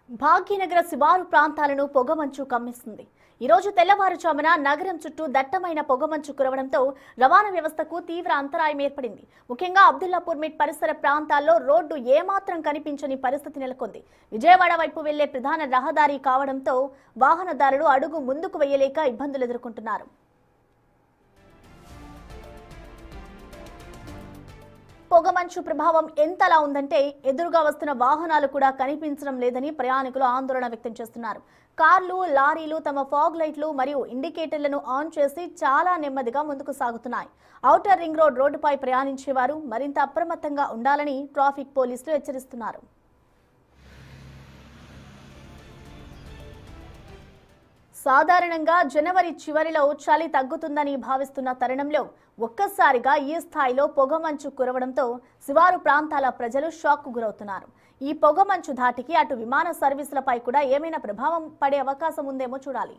భాగ్యనగర శివారు ప్రాంతాలను పొగమంచు కమ్మిస్తుంది. ఈ రోజు తెల్లవారుజామున నగరం చుట్టూ దట్టమైన పొగమంచు కురవడంతో రవాణా వ్యవస్థకు తీవ్ర అంతరాయం ఏర్పడింది. ముఖ్యంగా అబ్దుల్లాపూర్ మిట్ పరిసర ప్రాంతాల్లో రోడ్డు ఏమాత్రం కనిపించని పరిస్థితి నెలకొంది. విజయవాడ వైపు వెళ్లే ప్రధాన రహదారి కావడంతో వాహనదారులు అడుగు ముందుకు వేయలేక ఇబ్బందులు ఎదుర్కొంటున్నారు. పొగమంచు ప్రభావం ఎంతలా ఉందంటే ఎదురుగా వస్తున్న వాహనాలు కూడా కనిపించడం లేదని ప్రయాణికులు ఆందోళన వ్యక్తం చేస్తున్నారు. కార్లు, లారీలు తమ ఫాగ్ లైట్లు మరియు ఇండికేటర్లను ఆన్ చేసి చాలా నెమ్మదిగా ముందుకు సాగుతున్నాయి. ఔటర్ రింగ్ రోడ్డుపై ప్రయాణించేవారు మరింత అప్రమత్తంగా ఉండాలని ట్రాఫిక్ పోలీసులు హెచ్చరిస్తున్నారు. సాధారణంగా జనవరి చివరిలో చలి తగ్గుతుందని భావిస్తున్న తరుణంలో ఒక్కసారిగా ఈ స్థాయిలో పొగమంచు కురవడంతో శివారు ప్రాంతాల ప్రజలు షాక్కు గురవుతున్నారు. ఈ పొగమంచు ధాటికి అటు విమాన సర్వీసులపై కూడా ఏమైనా ప్రభావం పడే అవకాశం ఉందేమో చూడాలి.